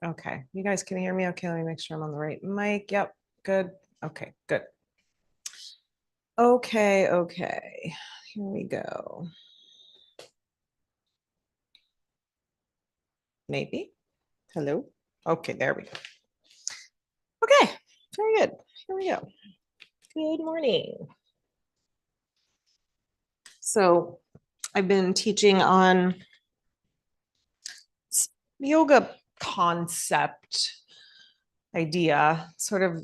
Okay. You guys can hear me? Okay. Let me make sure I'm on the right mic. Yep. Good. Okay. Good. Okay. Okay. Here we go. Maybe. Hello. Okay. There we go. Okay. Very good. Here we go. Good morning. So I've been teaching on yoga concept idea, sort of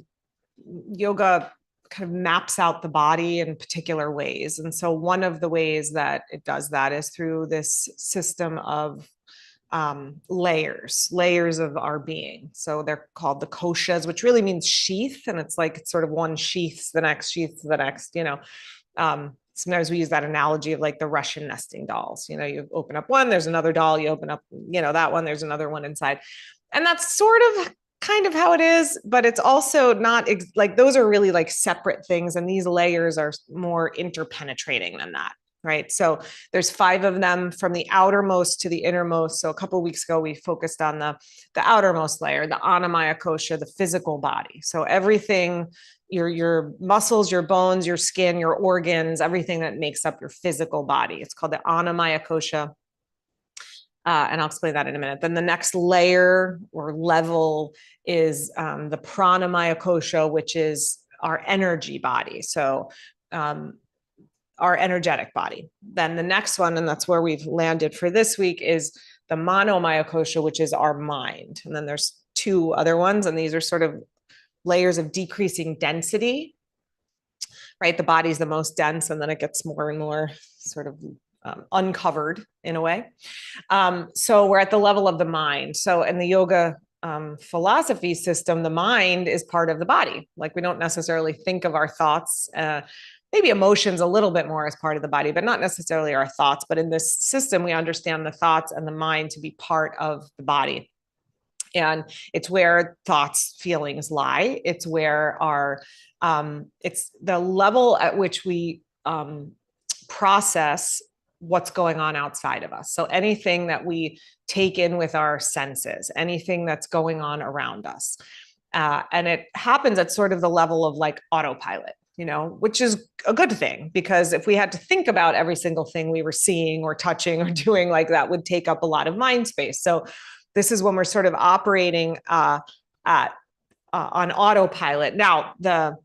yoga kind of maps out the body in particular ways. And so one of the ways that it does that is through this system of layers of our being. So they're called the koshas, which really means sheath. And it's like it's sort of one sheath, the next sheath, the next, sometimes we use that analogy of like the Russian nesting dolls. You open up one, there's another doll, you open up, that one, there's another one inside. And that's sort of kind of how it is, but it's also not like those are really like separate things. And these layers are more interpenetrating than that. Right. So there's 5 of them from the outermost to the innermost. So a couple of weeks ago, we focused on the outermost layer, the Manomayakosha, the physical body. So everything, your muscles, your bones, your skin, your organs, everything that makes up your physical body. It's called the Manomayakosha. And I'll explain that in a minute. Then the next layer or level is the Pranamayakosha, which is our energy body. So our energetic body. Then the next one, and that's where we've landed for this week, is the Manomayakosha, which is our mind. And then there's 2 other ones, and these are sort of layers of decreasing density, right? The body's the most dense, and then it gets more and more sort of uncovered in a way. So we're at the level of the mind. So in the yoga philosophy system, the mind is part of the body. Like we don't necessarily think of our thoughts, maybe emotions a little bit more as part of the body, but not necessarily our thoughts. But in this system, we understand the thoughts and the mind to be part of the body. And it's where thoughts, feelings lie. It's where it's the level at which we process what's going on outside of us. So anything that we take in with our senses, anything that's going on around us. And it happens at sort of the level of like autopilot, which is a good thing, because if we had to think about every single thing we were seeing or touching or doing, like that would take up a lot of mind space. So this is when we're sort of operating on autopilot. Now, the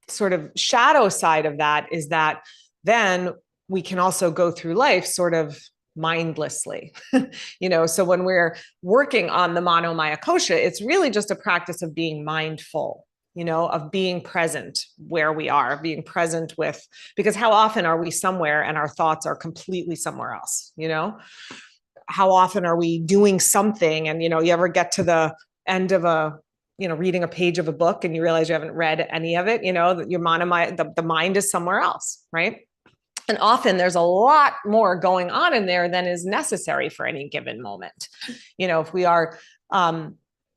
sort of shadow side of that is that then we can also go through life sort of mindlessly. So when we're working on the Manomayakosha, it's really just a practice of being mindful, of being present where we are, being present with, because how often are we somewhere and our thoughts are completely somewhere else? How often are we doing something and, you ever get to the end of reading a page of a book and you realize you haven't read any of it, the mind is somewhere else, right? And often there's a lot more going on in there than is necessary for any given moment. If we are, the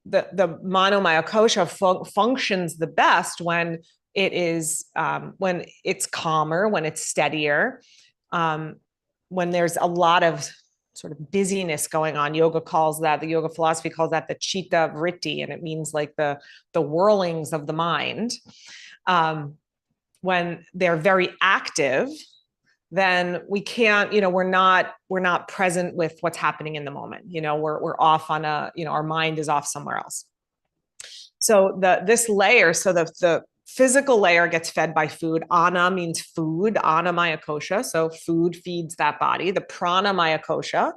Manomayakosha functions the best when it is, when it's calmer, when it's steadier, when there's a lot of sort of busyness going on. The yoga philosophy calls that the chitta vritti, and it means like the whirlings of the mind. When they're very active, then we can't, we're not present with what's happening in the moment. We're off on our mind is off somewhere else. So this layer, so the physical layer gets fed by food. Ana means food, Anamayakosha. So food feeds that body. The Pranamayakosha,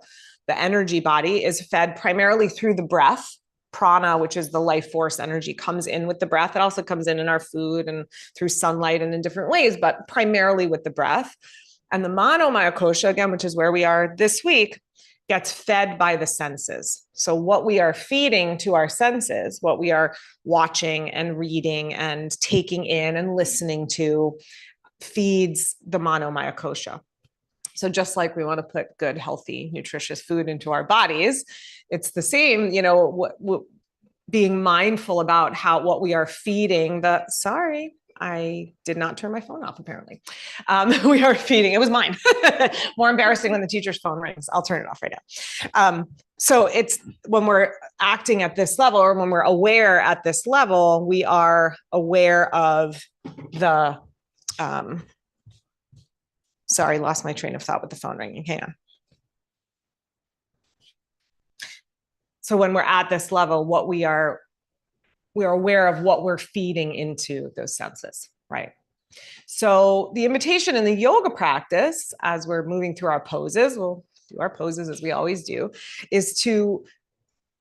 the energy body, is fed primarily through the breath. Prana, which is the life force energy, comes in with the breath. It also comes in our food and through sunlight and in different ways, but primarily with the breath. And the Manomayakosha, again, which is where we are this week, gets fed by the senses. So what we are feeding to our senses, what we are watching and reading and taking in and listening to, feeds the Manomayakosha. So just like we want to put good, healthy, nutritious food into our bodies, it's the same, being mindful about what we are feeding I did not turn my phone off, apparently. We are feeding. It was mine. More embarrassing when the teacher's phone rings. I'll turn it off right now. So it's when we're acting at this level, or when we're aware at this level, we are aware of the, sorry, lost my train of thought with the phone ringing. Hang on. So when we're at this level, we're aware of what we're feeding into those senses, right? So the invitation in the yoga practice, as we're moving through our poses, we'll do our poses as we always do, is to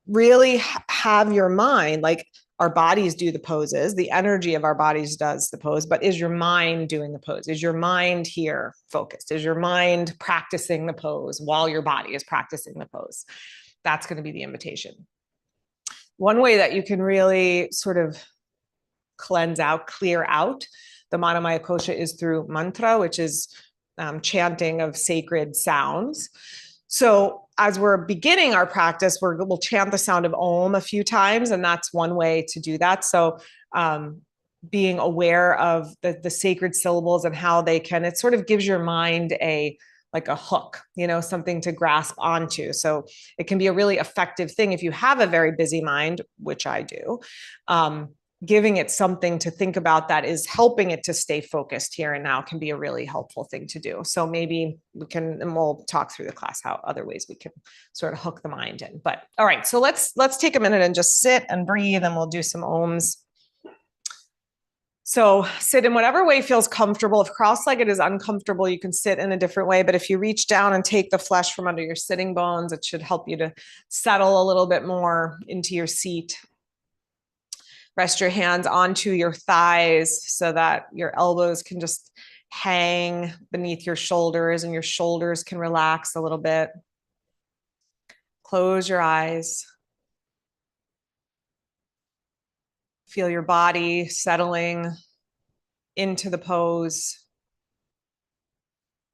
really have your mind, like our bodies do the poses, the energy of our bodies does the pose, but is your mind doing the pose? Is your mind here focused? Is your mind practicing the pose while your body is practicing the pose? That's going to be the invitation. One way that you can really sort of cleanse out, clear out the Manomayakosha is through mantra, which is chanting of sacred sounds. So as we're beginning our practice, we'll chant the sound of Om a few times, and that's one way to do that. So being aware of the sacred syllables and how they can, it sort of gives your mind like a hook, something to grasp onto. So it can be a really effective thing if you have a very busy mind, which I do. Giving it something to think about that is helping it to stay focused here and now can be a really helpful thing to do. So maybe and we'll talk through the class how other ways we can sort of hook the mind in. But all right, so let's take a minute and just sit and breathe, and we'll do some Oms. So sit in whatever way feels comfortable. If cross-legged is uncomfortable, you can sit in a different way. But if you reach down and take the flesh from under your sitting bones, it should help you to settle a little bit more into your seat. Rest your hands onto your thighs so that your elbows can just hang beneath your shoulders and your shoulders can relax a little bit. Close your eyes. Feel your body settling into the pose.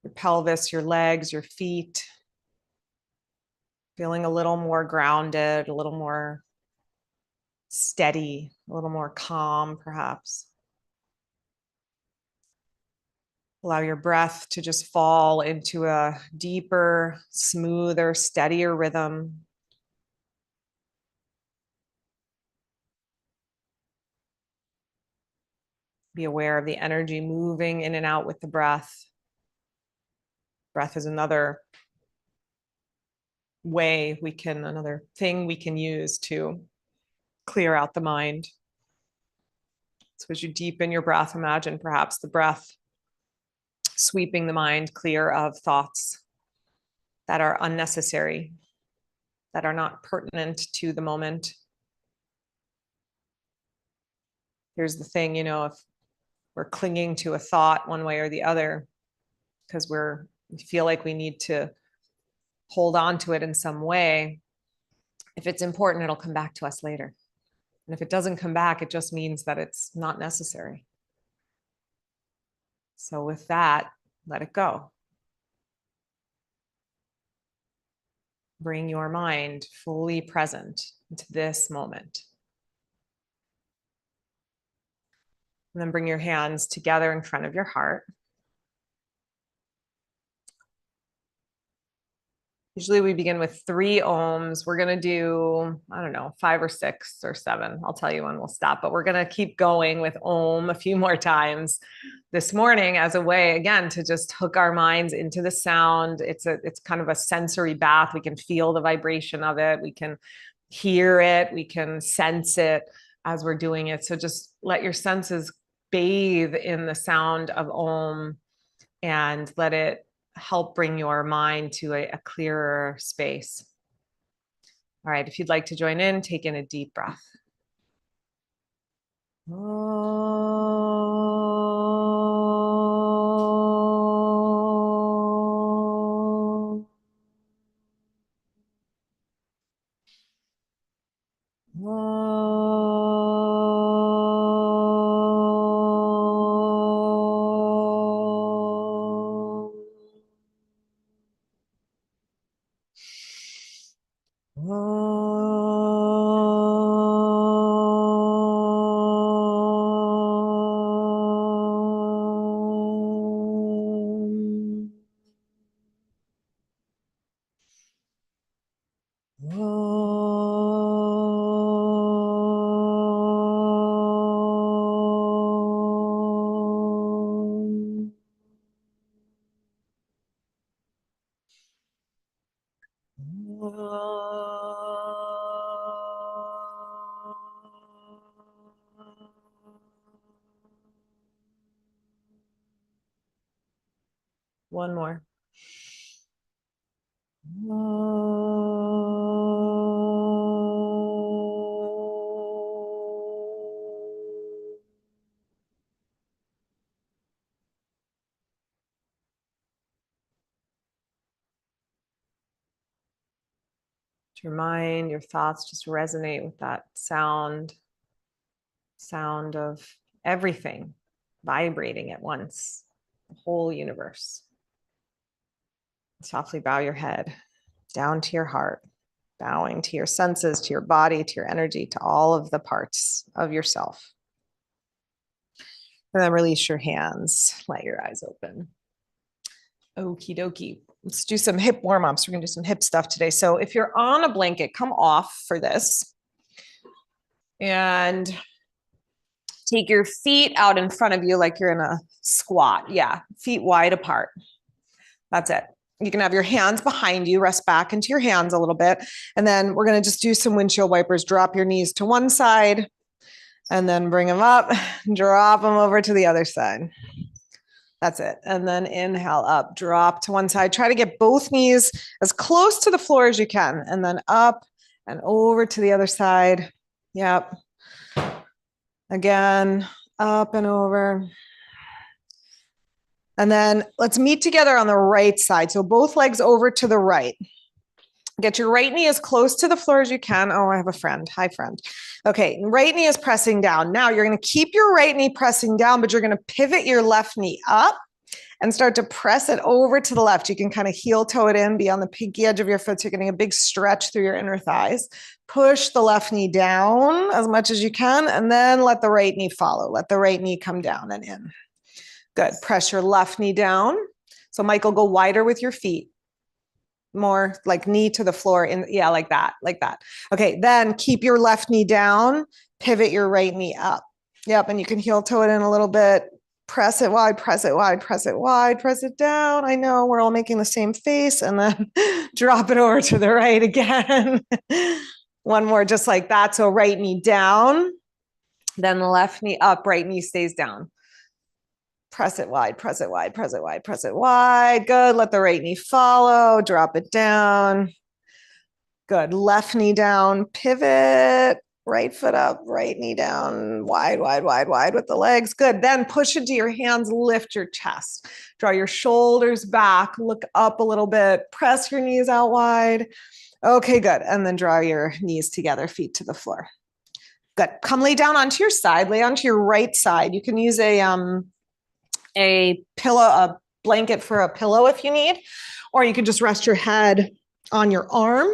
Your pelvis, your legs, your feet. Feeling a little more grounded, a little more steady, a little more calm, perhaps. Allow your breath to just fall into a deeper, smoother, steadier rhythm. Be aware of the energy moving in and out with the breath. Breath is another another thing we can use to clear out the mind. So as you deepen your breath, imagine perhaps the breath sweeping the mind clear of thoughts that are unnecessary, that are not pertinent to the moment. Here's the thing, if we're clinging to a thought one way or the other, because we feel like we need to hold on to it in some way, if it's important, it'll come back to us later. And if it doesn't come back, it just means that it's not necessary. So with that, let it go. Bring your mind fully present into this moment. And then bring your hands together in front of your heart. Usually we begin with 3 Oms. We're going to do, I don't know, 5 or 6 or 7. I'll tell you when we'll stop, but we're going to keep going with Om a few more times this morning as a way, again, to just hook our minds into the sound. It's kind of a sensory bath. We can feel the vibration of it. We can hear it. We can sense it as we're doing it. So just let your senses bathe in the sound of Om and let it help bring your mind to a clearer space. All right, if you'd like to join in, take in a deep breath. One more. Your mind, your thoughts just resonate with that sound of everything vibrating at once, the whole universe. Softly bow your head down to your heart, bowing to your senses, to your body, to your energy, to all of the parts of yourself. And then release your hands, let your eyes open. Okie dokie. Let's do some hip warm-ups. We're gonna do some hip stuff today. So if you're on a blanket, come off for this. And take your feet out in front of you like you're in a squat. Yeah, feet wide apart. That's it. You can have your hands behind you, rest back into your hands a little bit. And then we're going to just do some windshield wipers. Drop your knees to one side and then bring them up, drop them over to the other side. That's it. And then inhale up, drop to one side. Try to get both knees as close to the floor as you can. And then up and over to the other side. Yep. Again, up and over. And then let's meet together on the right side. So both legs over to the right. Get your right knee as close to the floor as you can. Oh, I have a friend. Hi, friend. Okay, right knee is pressing down. Now you're going to keep your right knee pressing down, but you're going to pivot your left knee up and start to press it over to the left. You can kind of heel toe it in, be on the pinky edge of your foot. So you're getting a big stretch through your inner thighs. Push the left knee down as much as you can, and then let the right knee follow. Let the right knee come down and in. Good. Press your left knee down. So Michael, go wider with your feet. More like knee to the floor. Yeah, like that, like that. Okay, then keep your left knee down, pivot your right knee up. Yep, and you can heel toe it in a little bit. Press it wide, press it wide, press it wide, press it down. I know we're all making the same face, and then drop it over to the right again. One more, just like that. So right knee down, then left knee up, right knee stays down. Press it wide, press it wide, press it wide, press it wide. Good. Let the right knee follow. Drop it down. Good. Left knee down. Pivot. Right foot up. Right knee down. Wide, wide, wide, wide with the legs. Good. Then push into your hands. Lift your chest. Draw your shoulders back. Look up a little bit. Press your knees out wide. Okay, good. And then draw your knees together. Feet to the floor. Good. Come lay down onto your side. Lay onto your right side. You can use a pillow, a blanket for a pillow if you need, or you can just rest your head on your arm.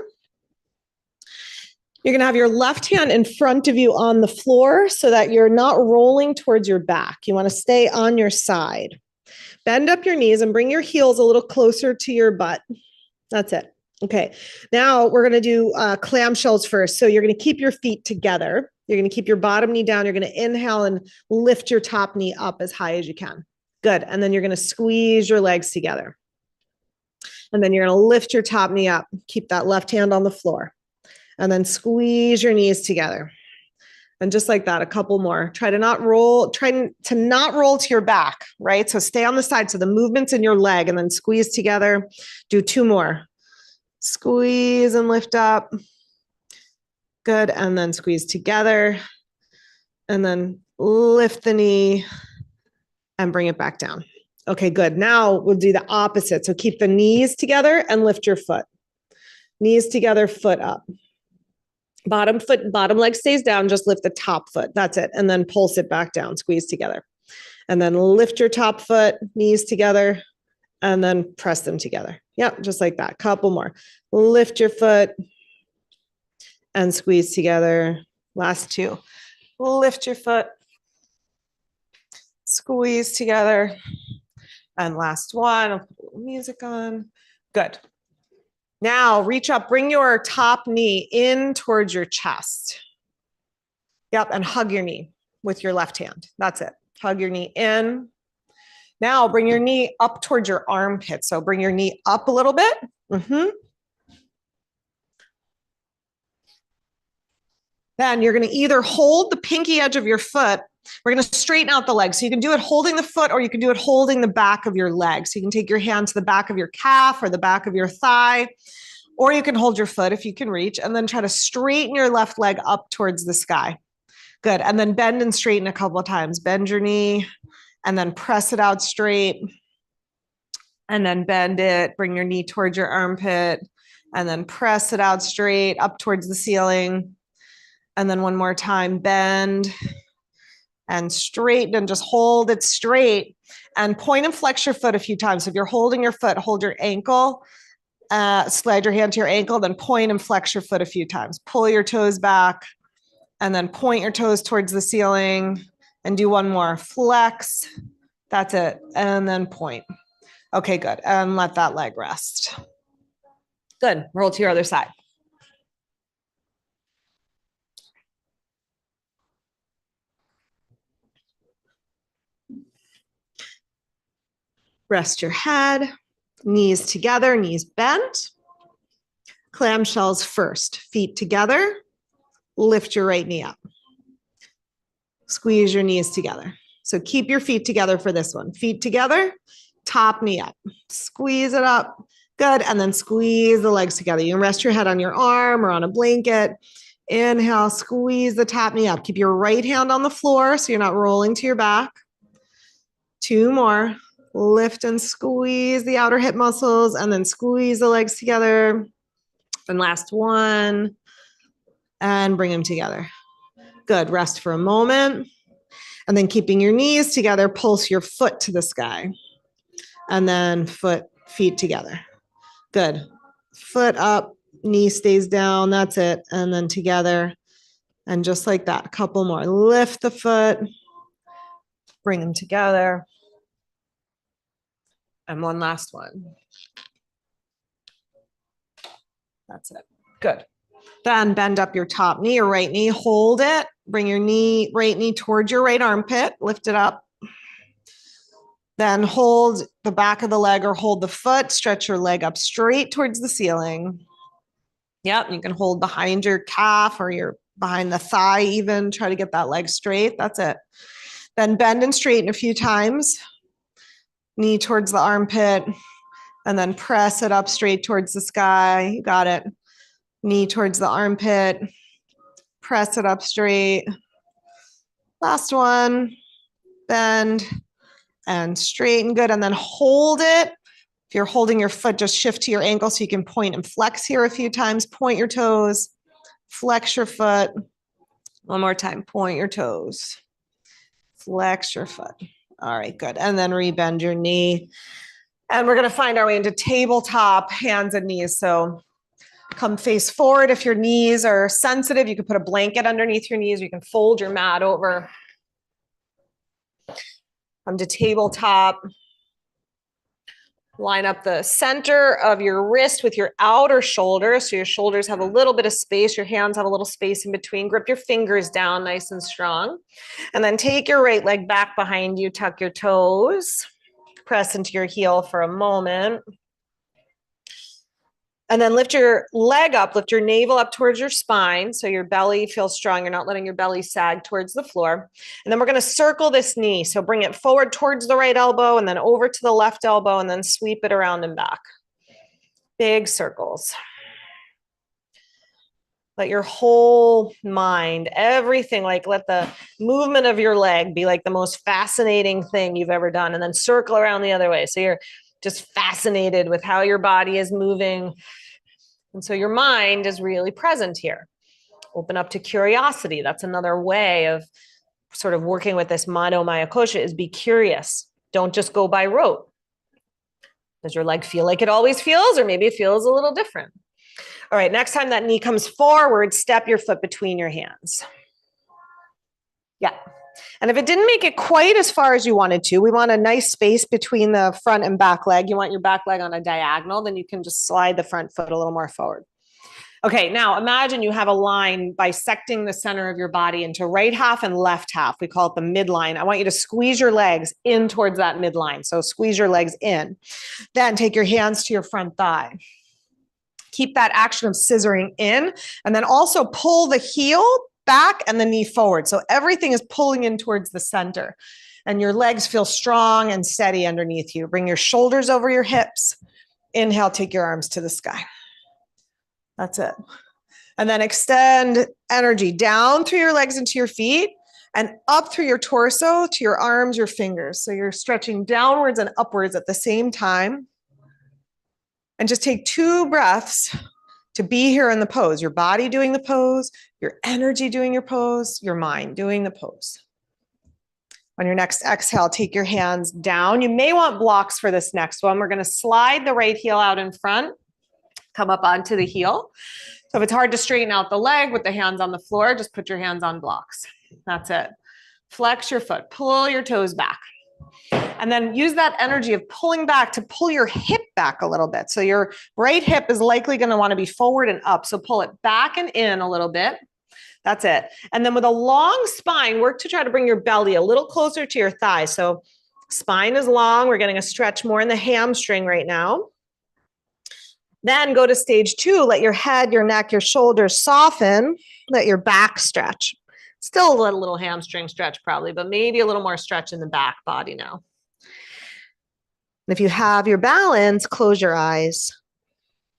You're going to have your left hand in front of you on the floor so that you're not rolling towards your back. You want to stay on your side. Bend up your knees and bring your heels a little closer to your butt. That's it. Okay. Now we're going to do clamshells first. So you're going to keep your feet together. You're going to keep your bottom knee down. You're going to inhale and lift your top knee up as high as you can. Good. And then you're going to squeeze your legs together. And then you're going to lift your top knee up. Keep that left hand on the floor. And then squeeze your knees together. And just like that, a couple more. Try to not roll to your back, right? So stay on the side. So the movement's in your leg and then squeeze together. Do two more. Squeeze and lift up. Good. And then squeeze together. And then lift the knee and bring it back down. Okay, good. Now we'll do the opposite. So keep the knees together and lift your foot. Knees together, foot up. Bottom leg stays down, just lift the top foot. That's it. And then pulse it back down, squeeze together. And then lift your top foot, knees together, and then press them together. Yep, just like that. Couple more. Lift your foot and squeeze together. Last two. Lift your foot, squeeze together. And last one, I'll put music on. Good. Now reach up, bring your top knee in towards your chest. Yep, and hug your knee with your left hand. That's it. Hug your knee in. Now bring your knee up towards your armpit. So bring your knee up a little bit. Then you're going to either hold the pinky edge of your foot. We're going to straighten out the leg. So you can do it holding the foot, or you can do it holding the back of your leg. So you can take your hand to the back of your calf or the back of your thigh, or you can hold your foot if you can reach, and then try to straighten your left leg up towards the sky. Good. And then bend and straighten a couple of times. Bend your knee and then press it out straight. And then bend it. Bring your knee towards your armpit and then press it out straight up towards the ceiling. And then one more time, bend and straighten and just hold it straight and point and flex your foot a few times. So if you're holding your foot, hold your ankle, slide your hand to your ankle, then point and flex your foot a few times. Pull your toes back and then point your toes towards the ceiling and do one more. Flex. That's it. And then point. Okay, good. And let that leg rest. Good. Roll to your other side. Rest your head, knees together, knees bent. Clamshells first, feet together. Lift your right knee up. Squeeze your knees together. So keep your feet together for this one. Feet together, top knee up. Squeeze it up. Good. And then squeeze the legs together. You can rest your head on your arm or on a blanket. Inhale, squeeze the top knee up. Keep your right hand on the floor so you're not rolling to your back. Two more. Lift and squeeze the outer hip muscles and then squeeze the legs together. And last one. And bring them together. Good. Rest for a moment. And then keeping your knees together, pulse your foot to the sky. And then feet together. Good. Foot up, knee stays down. That's it. And then together. And just like that, a couple more. Lift the foot. Bring them together. And one last one. That's it. Good. Then bend up your top knee or right knee. Hold it. Bring your right knee towards your right armpit. Lift it up. Then hold the back of the leg or hold the foot. Stretch your leg up straight towards the ceiling. Yep. You can hold behind your calf or behind the thigh even. Try to get that leg straight. That's it. Then bend and straighten a few times. Knee towards the armpit, and then press it up straight towards the sky. You got it. Knee towards the armpit, press it up straight. Last one, bend and straighten. Good. And then hold it. If you're holding your foot, just shift to your ankle so you can point and flex here a few times. Point your toes, flex your foot. One more time, point your toes, flex your foot. All right, good. And then rebend your knee. And we're going to find our way into tabletop, hands and knees. So come face forward. If your knees are sensitive, you can put a blanket underneath your knees. You can fold your mat over. Come to tabletop. Line up the center of your wrist with your outer shoulder. So your shoulders have a little bit of space. Your hands have a little space in between. Grip your fingers down nice and strong. And then take your right leg back behind you. Tuck your toes. Press into your heel for a moment. And then lift your leg up, lift your navel up towards your spine so your belly feels strong. You're not letting your belly sag towards the floor. And then we're going to circle this knee. So bring it forward towards the right elbow and then over to the left elbow and then sweep it around and back. Big circles. Let your whole mind, everything, like let the movement of your leg be like the most fascinating thing you've ever done. And then circle around the other way. So you're just fascinated with how your body is moving. And so your mind is really present here. Open up to curiosity. That's another way of sort of working with this Manomayakosha is be curious. Don't just go by rote. Does your leg feel like it always feels, or maybe it feels a little different? All right, next time that knee comes forward, step your foot between your hands. Yeah. And if it didn't make it quite as far as you wanted to, we want a nice space between the front and back leg. You want your back leg on a diagonal, then you can just slide the front foot a little more forward. Okay, now imagine you have a line bisecting the center of your body into right half and left half. We call it the midline. I want you to squeeze your legs in towards that midline. So squeeze your legs in. Then take your hands to your front thigh. Keep that action of scissoring in, and then also pull the heel back and the knee forward. So everything is pulling in towards the center, and your legs feel strong and steady underneath you. Bring your shoulders over your hips. Inhale, take your arms to the sky. That's it. And then extend energy down through your legs into your feet and up through your torso to your arms, your fingers. So you're stretching downwards and upwards at the same time. And just take 2 breaths to be here in the pose. Your body doing the pose, your energy doing your pose, your mind doing the pose. On your next exhale, take your hands down. You may want blocks for this next one. We're going to slide the right heel out in front. Come up onto the heel. So if it's hard to straighten out the leg with the hands on the floor, just put your hands on blocks. That's it. Flex your foot, pull your toes back. And then use that energy of pulling back to pull your hip back a little bit. So your right hip is likely going to want to be forward and up. So pull it back and in a little bit. That's it. And then with a long spine, work to try to bring your belly a little closer to your thigh. So spine is long. We're getting a stretch more in the hamstring right now. Then go to stage 2. Let your head, your neck, your shoulders soften. Let your back stretch. Still a little hamstring stretch probably, but maybe a little more stretch in the back body now. If you have your balance, close your eyes.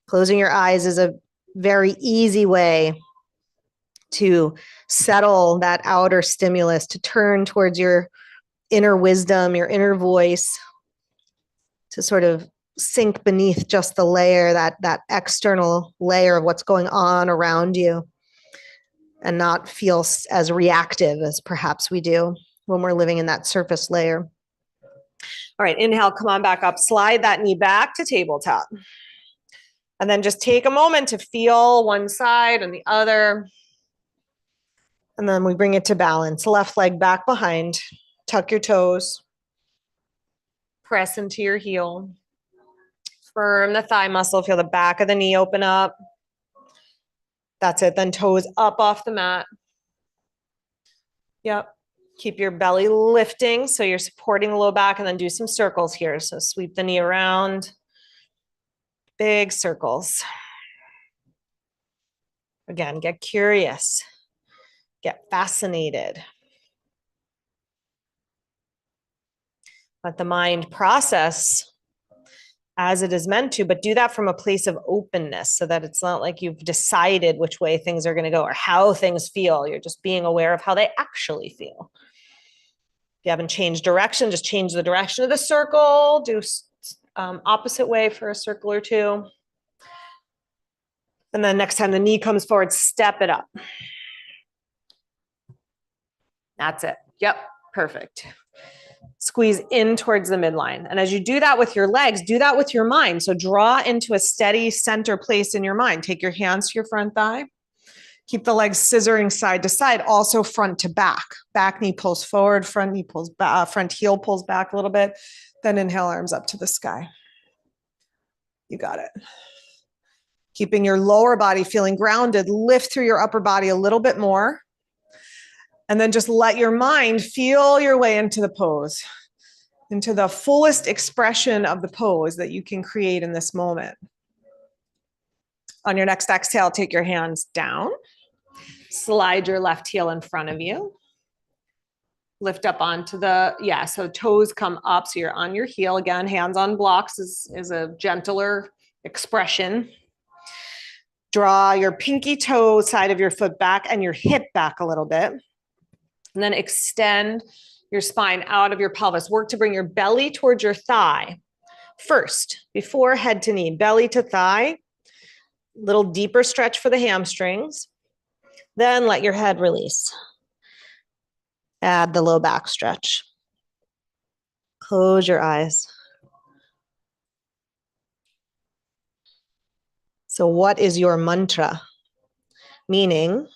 Closing your eyes is a very easy way to settle that outer stimulus, to turn towards your inner wisdom, your inner voice, to sort of sink beneath just the layer, that external layer of what's going on around you, and not feel as reactive as perhaps we do when we're living in that surface layer. All right, inhale, come on back up, slide that knee back to tabletop. And then just take a moment to feel one side and the other. And then we bring it to balance. Left leg back behind, tuck your toes, press into your heel. Firm the thigh muscle, feel the back of the knee open up. That's it, then toes up off the mat. Yep, keep your belly lifting so you're supporting the low back, and then do some circles here. So sweep the knee around, big circles. Again, get curious, get fascinated. Let the mind process as it is meant to, but do that from a place of openness so that it's not like you've decided which way things are going to go or how things feel. You're just being aware of how they actually feel. If you haven't changed direction, just change the direction of the circle. Do opposite way for a circle or 2. And then next time the knee comes forward, step it up. That's it. Yep, perfect. Squeeze in towards the midline. And as you do that with your legs, do that with your mind. So draw into a steady center place in your mind. Take your hands to your front thigh. Keep the legs scissoring side to side, also front to back. Back knee pulls forward, front knee pulls back, front heel pulls back a little bit. Then inhale, arms up to the sky. You got it. Keeping your lower body feeling grounded, lift through your upper body a little bit more. And then just let your mind feel your way into the pose, into the fullest expression of the pose that you can create in this moment. On your next exhale, take your hands down. Slide your left heel in front of you. Lift up onto so toes come up. So you're on your heel. Again, hands on blocks is a gentler expression. Draw your pinky toe side of your foot back and your hip back a little bit. And then extend your spine out of your pelvis. Work to bring your belly towards your thigh. First, before head to knee, belly to thigh. Little deeper stretch for the hamstrings. Then let your head release. Add the low back stretch. Close your eyes. So what is your mantra? Meaning,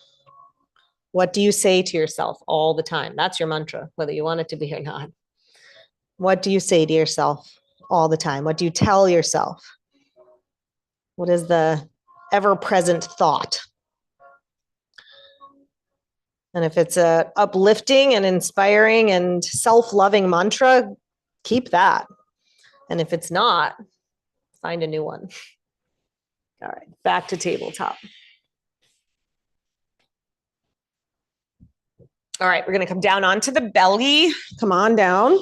What do you say to yourself all the time? That's your mantra, whether you want it to be or not. What do you say to yourself all the time? What do you tell yourself? What is the ever-present thought? And if it's a uplifting and inspiring and self-loving mantra, keep that. And if it's not, find a new one. All right, back to tabletop. All right, we're gonna come down onto the belly. Come on down.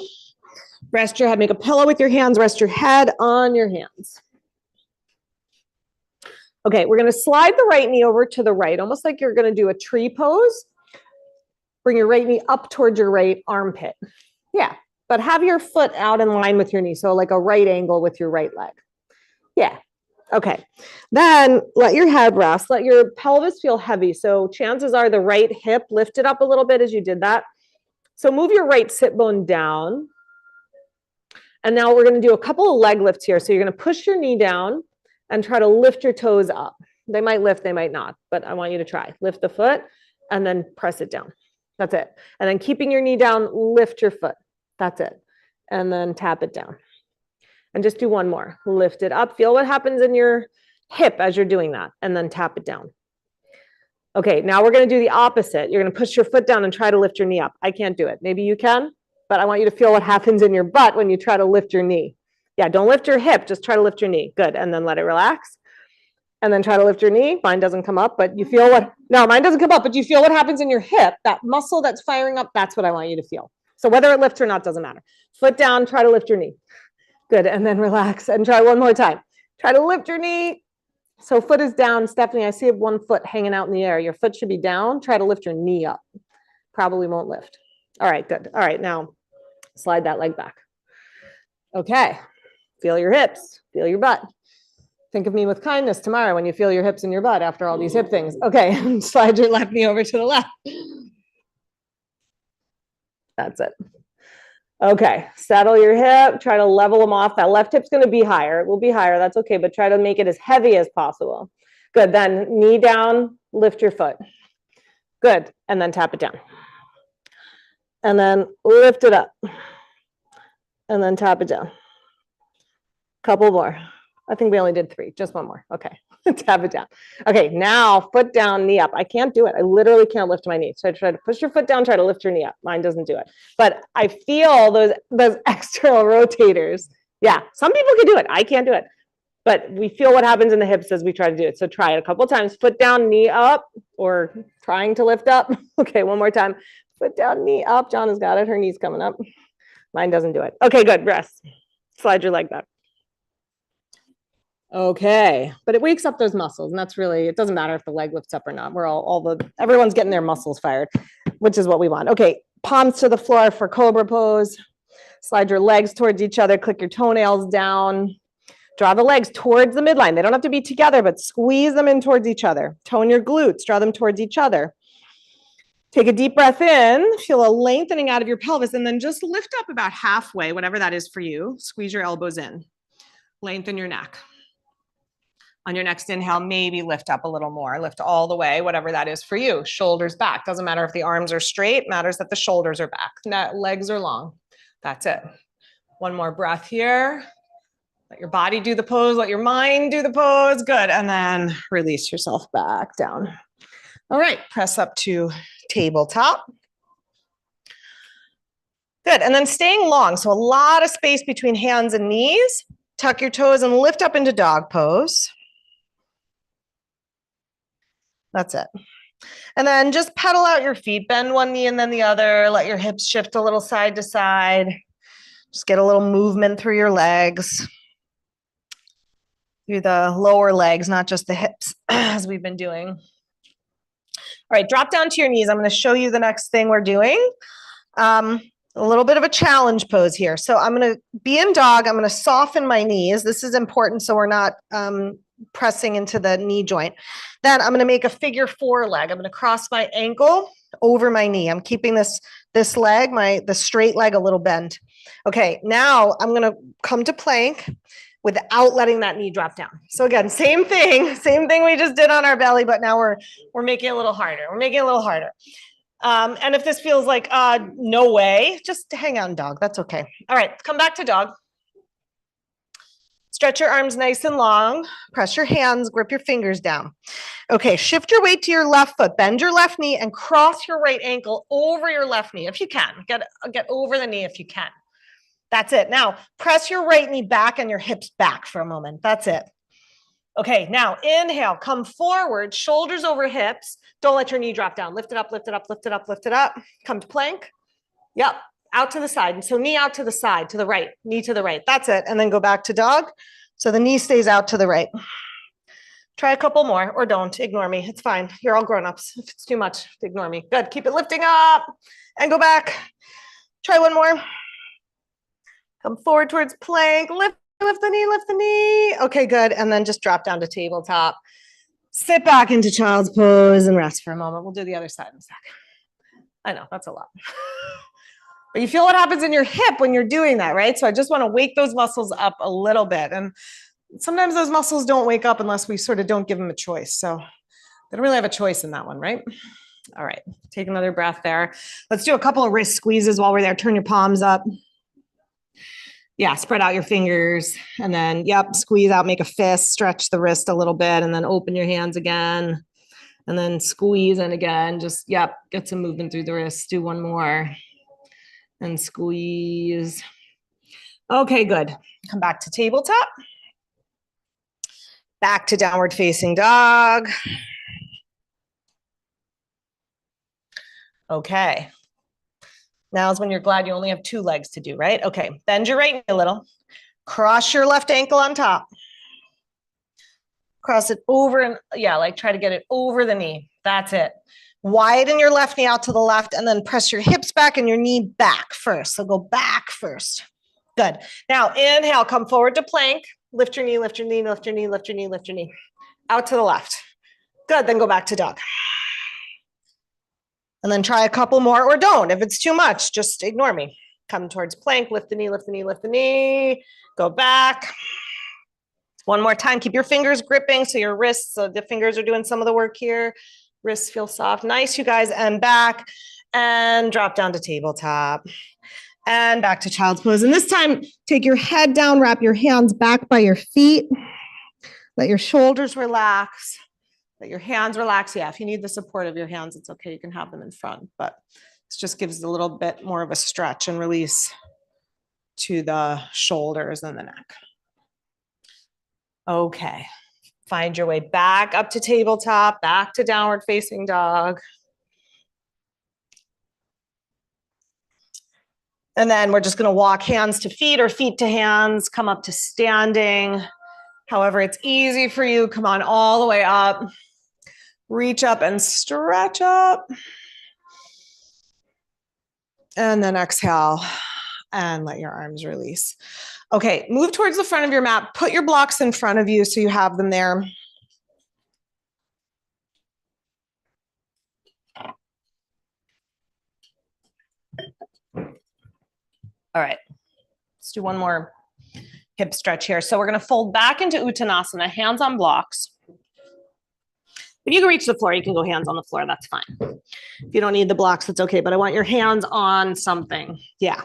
Rest your head, make a pillow with your hands, rest your head on your hands. Okay, we're gonna slide the right knee over to the right, almost like you're gonna do a tree pose. Bring your right knee up towards your right armpit. Yeah, but have your foot out in line with your knee, so like a right angle with your right leg. Yeah, okay. Then let your head rest, let your pelvis feel heavy. So chances are the right hip lifted up a little bit as you did that. So move your right sit bone down. And now we're gonna do a couple of leg lifts here. So you're gonna push your knee down and try to lift your toes up. They might lift, they might not, but I want you to try. Lift the foot and then press it down. That's it. And then keeping your knee down, lift your foot. That's it. And then tap it down. And just do one more. Lift it up. Feel what happens in your hip as you're doing that. And then tap it down. Okay, now we're going to do the opposite. You're going to push your foot down and try to lift your knee up. I can't do it. Maybe you can, but I want you to feel what happens in your butt when you try to lift your knee. Yeah, don't lift your hip. Just try to lift your knee. Good. And then let it relax. And then try to lift your knee. Mine doesn't come up, but you feel what, no, mine doesn't come up, but you feel what happens in your hip, that muscle that's firing up, that's what I want you to feel. So whether it lifts or not, doesn't matter. Foot down, try to lift your knee. Good, and then relax and try one more time. Try to lift your knee. So foot is down. Stephanie, I see one foot hanging out in the air. Your foot should be down. Try to lift your knee up. Probably won't lift. All right, good. All right, now slide that leg back. Okay, feel your hips, feel your butt. Think of me with kindness tomorrow when you feel your hips and your butt after all these hip things. Okay, slide your left knee over to the left. That's it. Okay, settle your hip, try to level them off. That left hip's gonna be higher. It will be higher, that's okay, but try to make it as heavy as possible. Good, then knee down, lift your foot. Good, and then tap it down. And then lift it up. And then tap it down. Couple more. I think we only did 3, just one more. Okay, tap it down. Okay, now foot down, knee up. I can't do it. I literally can't lift my knee. So I try to push your foot down, try to lift your knee up. Mine doesn't do it. But I feel those external rotators. Yeah, some people can do it. I can't do it. But we feel what happens in the hips as we try to do it. So try it a couple times. Foot down, knee up, or trying to lift up. Okay, one more time. Foot down, knee up. John got it. Her knee's coming up. Mine doesn't do it. Okay, good. Rest. Slide your leg back. Okay, but it wakes up those muscles, and that's really, it doesn't matter if the leg lifts up or not. We're everyone's getting their muscles fired, which is what we want. Okay, palms to the floor for cobra pose. Slide your legs towards each other, click your toenails down. Draw the legs towards the midline. They don't have to be together, but squeeze them in towards each other. Tone your glutes, draw them towards each other. Take a deep breath in, feel a lengthening out of your pelvis, and then just lift up about halfway, whatever that is for you. Squeeze your elbows in. Lengthen your neck. On your next inhale, maybe lift up a little more. Lift all the way, whatever that is for you. Shoulders back. Doesn't matter if the arms are straight. Matters that the shoulders are back. Legs are long. That's it. One more breath here. Let your body do the pose. Let your mind do the pose. Good. And then release yourself back down. All right. Press up to tabletop. Good. And then staying long. So a lot of space between hands and knees. Tuck your toes and lift up into dog pose. That's it. And then just pedal out your feet, bend one knee and then the other, let your hips shift a little side to side. Just get a little movement through your legs, through the lower legs, not just the hips, as we've been doing. All right, drop down to your knees. I'm going to show you the next thing we're doing. A little bit of a challenge pose here. So I'm going to be in dog. I'm going to soften my knees. This is important so we're not pressing into the knee joint. Then I'm going to make a figure 4 leg. I'm going to cross my ankle over my knee. I'm keeping this leg, the straight leg, a little bent. Okay, now I'm going to come to plank. without letting that knee drop down. So again, same thing we just did on our belly, but now we're making it a little harder. We're making it a little harder. And if this feels like, no way, just hang on, dog. That's okay. All right, come back to dog. Stretch your arms nice and long. Press your hands, grip your fingers down. Okay, shift your weight to your left foot. Bend your left knee and cross your right ankle over your left knee if you can. Get over the knee if you can. That's it. Now, press your right knee back and your hips back for a moment. That's it. Okay, now inhale, come forward, shoulders over hips. Don't let your knee drop down. Lift it up, lift it up, lift it up, lift it up. Come to plank. Yep, out to the side. And so knee out to the side, to the right, knee to the right. That's it. And then go back to dog. So the knee stays out to the right. Try a couple more or don't. Ignore me. It's fine. You're all grown-ups. If it's too much, ignore me. Good. Keep it lifting up and go back. Try one more. Come forward towards plank. Lift the knee, lift the knee. Okay, good. And then just drop down to tabletop. Sit back into child's pose and rest for a moment. We'll do the other side in a second. I know, that's a lot. But you feel what happens in your hip when you're doing that, right? So I just want to wake those muscles up a little bit. And sometimes those muscles don't wake up unless we sort of don't give them a choice. So they don't really have a choice in that one, right? All right, take another breath there. Let's do a couple of wrist squeezes while we're there. Turn your palms up. Yeah, spread out your fingers and then, yep, squeeze out, make a fist, stretch the wrist a little bit and then open your hands again and then squeeze in again. Just, yep, get some movement through the wrist. Do one more and squeeze. Okay, good. Come back to tabletop. Back to downward facing dog. Okay. Now is when you're glad you only have two legs to do, right? Okay, bend your right knee a little. Cross your left ankle on top. Cross it over and, yeah, like try to get it over the knee. That's it. Widen your left knee out to the left and then press your hips back and your knee back first. So go back first. Good. Now inhale, come forward to plank. Lift your knee, lift your knee, lift your knee, lift your knee, lift your knee. Out to the left. Good, then go back to dog. And then try a couple more or don't. If it's too much, just ignore me. Come towards plank, lift the knee, lift the knee, lift the knee. Go back. One more time, keep your fingers gripping so your wrists, so the fingers are doing some of the work here. Wrists feel soft. Nice, you guys, and back. And drop down to tabletop. And back to child's pose. And this time, take your head down, wrap your hands back by your feet. Let your shoulders relax. Let your hands relax. Yeah, if you need the support of your hands, it's okay. You can have them in front, but this just gives a little bit more of a stretch and release to the shoulders and the neck. Okay, find your way back up to tabletop, back to downward facing dog. And then we're just going to walk hands to feet or feet to hands, come up to standing. However, it's easy for you. Come on all the way up. Reach up and stretch up. And then exhale and let your arms release. Okay, move towards the front of your mat. Put your blocks in front of you so you have them there. All right, let's do one more hip stretch here. So we're going to fold back into Uttanasana, hands on blocks. If you can reach the floor, you can go hands on the floor. That's fine. If you don't need the blocks, that's okay. But I want your hands on something. Yeah.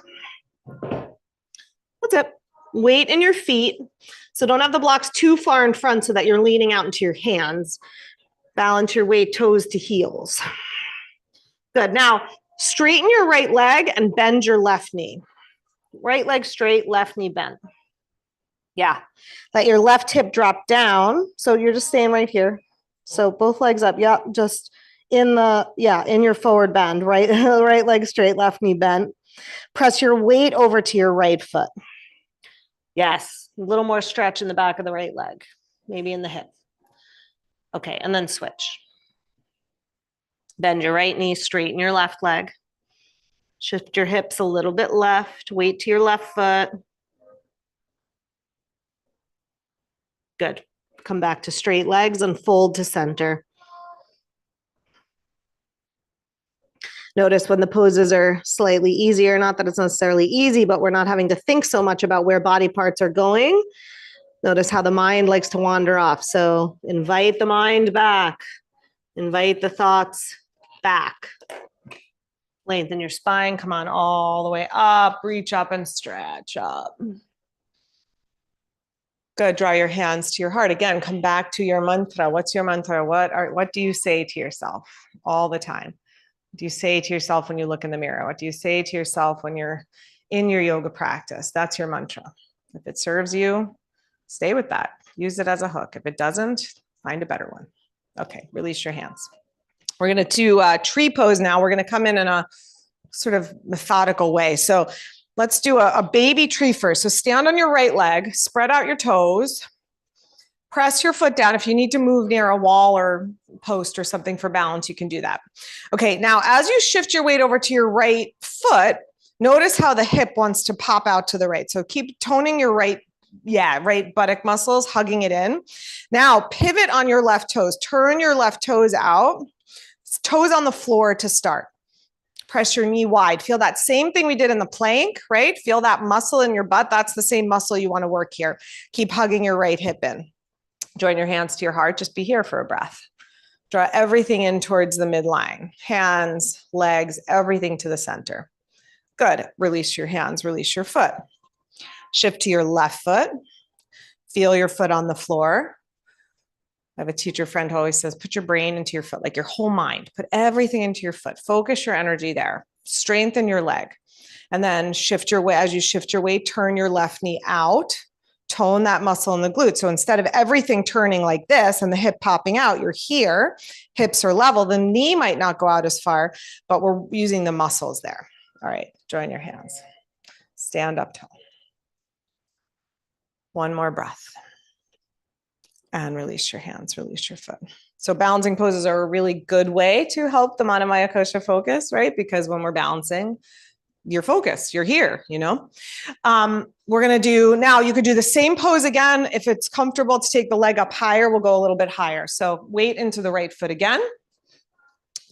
That's it. Weight in your feet. So don't have the blocks too far in front so that you're leaning out into your hands. Balance your weight, toes to heels. Good. Now, straighten your right leg and bend your left knee. Right leg straight, left knee bent. Yeah. Let your left hip drop down. So you're just staying right here. So both legs up. Yep. Just in your forward bend, right? Right leg straight, left knee bent. Press your weight over to your right foot. Yes. A little more stretch in the back of the right leg, maybe in the hip. Okay. And then switch. Bend your right knee, straighten your left leg. Shift your hips a little bit left, weight to your left foot. Good. Come back to straight legs and fold to center. Notice when the poses are slightly easier, not that it's necessarily easy, but we're not having to think so much about where body parts are going. Notice how the mind likes to wander off. So invite the mind back. Invite the thoughts back. Lengthen your spine. Come on all the way up. Reach up and stretch up. Good. Draw your hands to your heart. Again, come back to your mantra. What's your mantra? What do you say to yourself all the time? What do you say to yourself when you look in the mirror? What do you say to yourself when you're in your yoga practice? That's your mantra. If it serves you, stay with that. Use it as a hook. If it doesn't, find a better one. Okay, release your hands. We're going to do tree pose now. We're going to come in a sort of methodical way. So let's do a baby tree first. So stand on your right leg, spread out your toes, press your foot down. If you need to move near a wall or post or something for balance, you can do that. Okay, now as you shift your weight over to your right foot, notice how the hip wants to pop out to the right. So keep toning your right buttock muscles, hugging it in. Now pivot on your left toes. Turn your left toes out. Toes on the floor to start. Press your knee wide. Feel that same thing we did in the plank, right? Feel that muscle in your butt. That's the same muscle you want to work here. Keep hugging your right hip in. Join your hands to your heart. Just be here for a breath. Draw everything in towards the midline. Hands, legs, everything to the center. Good. Release your hands. Release your foot. Shift to your left foot. Feel your foot on the floor. I have a teacher friend who always says, put your brain into your foot, like your whole mind. Put everything into your foot. Focus your energy there. Strengthen your leg. And then shift your weight. As you shift your weight, turn your left knee out. Tone that muscle in the glute. So instead of everything turning like this and the hip popping out, you're here. Hips are level. The knee might not go out as far, but we're using the muscles there. All right, join your hands. Stand up tall. One more breath. And release your hands, release your foot. So balancing poses are a really good way to help the Manomayakosha focus, right? Because when we're balancing, you're focused, you're here, you know? We're gonna do, now you could do the same pose again. If it's comfortable to take the leg up higher, we'll go a little bit higher. So weight into the right foot again.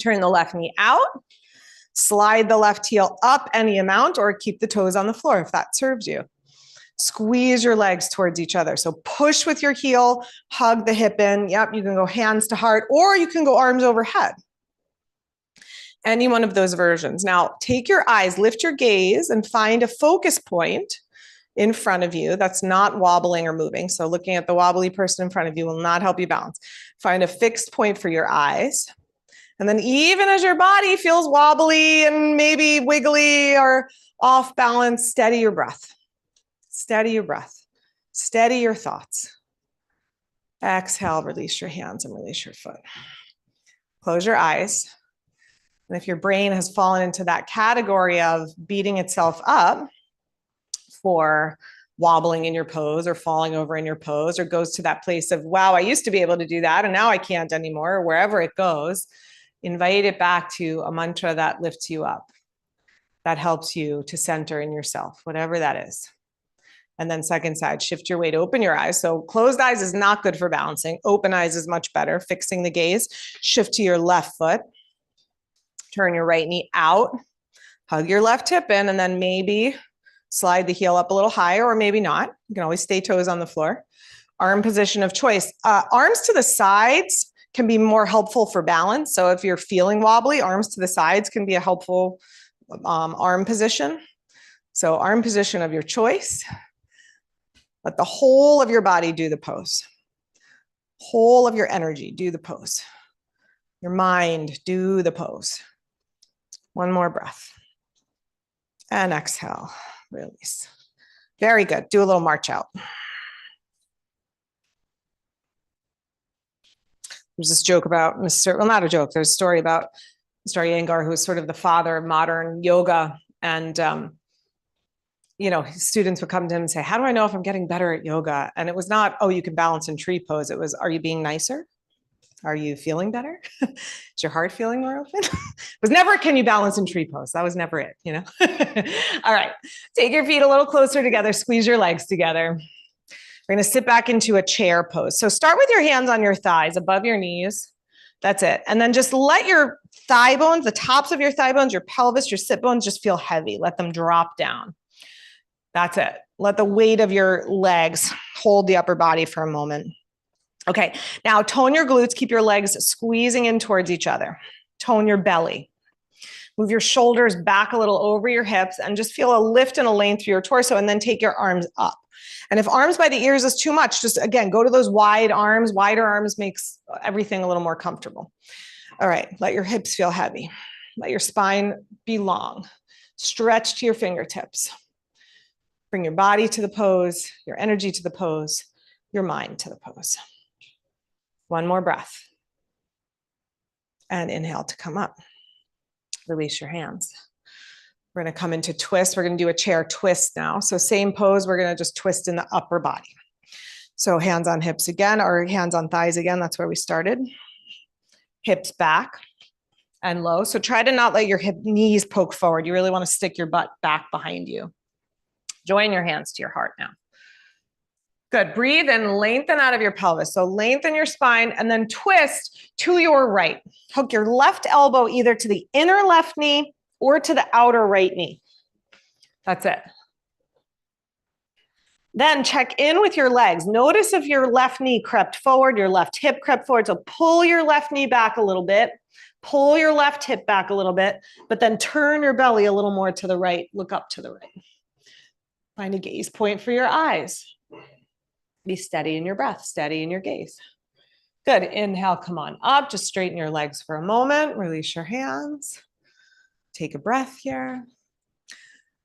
Turn the left knee out. Slide the left heel up any amount or keep the toes on the floor if that serves you. Squeeze your legs towards each other. So push with your heel, hug the hip in. Yep, you can go hands to heart, or you can go arms overhead. Any one of those versions. Now, take your eyes, lift your gaze, and find a focus point in front of you that's not wobbling or moving. So looking at the wobbly person in front of you will not help you balance. Find a fixed point for your eyes. And then even as your body feels wobbly and maybe wiggly or off balance, steady your breath. Steady your breath. Steady your thoughts. Exhale, release your hands and release your foot. Close your eyes. And if your brain has fallen into that category of beating itself up for wobbling in your pose or falling over in your pose, or goes to that place of, wow, I used to be able to do that and now I can't anymore, or wherever it goes, invite it back to a mantra that lifts you up, that helps you to center in yourself, whatever that is. And then second side, shift your weight, open your eyes. So closed eyes is not good for balancing. Open eyes is much better. Fixing the gaze. Shift to your left foot. Turn your right knee out. Hug your left hip in, and then maybe slide the heel up a little higher, or maybe not. You can always stay toes on the floor. Arm position of choice. Arms to the sides can be more helpful for balance. So if you're feeling wobbly, arms to the sides can be a helpful arm position. So arm position of your choice. Let the whole of your body do the pose. Whole of your energy, do the pose. Your mind, do the pose. One more breath. And exhale, release. Very good. Do a little march out. There's this joke about well, not a joke. There's a story about Mr. Iyengar, who was sort of the father of modern yoga. And you know, his students would come to him and say, how do I know if I'm getting better at yoga? And it was not, oh, you can balance in tree pose. It was, are you being nicer? Are you feeling better? Is your heart feeling more open? It was never, can you balance in tree pose? That was never it, you know? All right, take your feet a little closer together, squeeze your legs together. We're gonna sit back into a chair pose. So start with your hands on your thighs, above your knees. That's it. And then just let your thigh bones, the tops of your thigh bones, your pelvis, your sit bones just feel heavy. Let them drop down. That's it. Let the weight of your legs hold the upper body for a moment. Okay, now tone your glutes, keep your legs squeezing in towards each other. Tone your belly. Move your shoulders back a little over your hips and just feel a lift and a length through your torso, and then take your arms up. And if arms by the ears is too much, just again, go to those wide arms. Wider arms makes everything a little more comfortable. All right, let your hips feel heavy. Let your spine be long. Stretch to your fingertips. Bring your body to the pose, your energy to the pose, your mind to the pose. One more breath. And inhale to come up. Release your hands. We're going to come into twist. We're going to do a chair twist now. So same pose, we're going to just twist in the upper body. So hands on hips again, or hands on thighs again. That's where we started. Hips back and low. So try to not let your hip knees poke forward. You really want to stick your butt back behind you. Join your hands to your heart now. Good. Breathe and lengthen out of your pelvis. So lengthen your spine and then twist to your right. Hook your left elbow either to the inner left knee or to the outer right knee. That's it. Then check in with your legs. Notice if your left knee crept forward, your left hip crept forward. So pull your left knee back a little bit. Pull your left hip back a little bit, but then turn your belly a little more to the right. Look up to the right. Find a gaze point for your eyes. Be steady in your breath, steady in your gaze. Good. Inhale, come on up. Just straighten your legs for a moment. Release your hands. Take a breath here.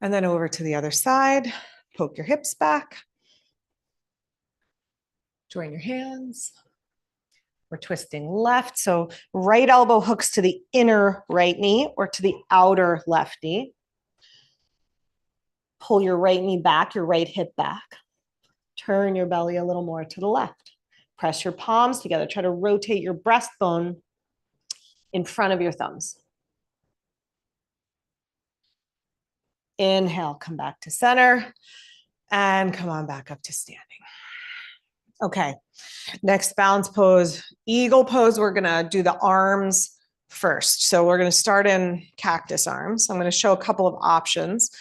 And then over to the other side. Poke your hips back. Join your hands. We're twisting left. So right elbow hooks to the inner right knee or to the outer left knee. Pull your right knee back, your right hip back. Turn your belly a little more to the left. Press your palms together. Try to rotate your breastbone in front of your thumbs. Inhale, come back to center and come on back up to standing. Okay, next balance pose, eagle pose. We're gonna do the arms first. So we're gonna start in cactus arms. I'm gonna show a couple of options.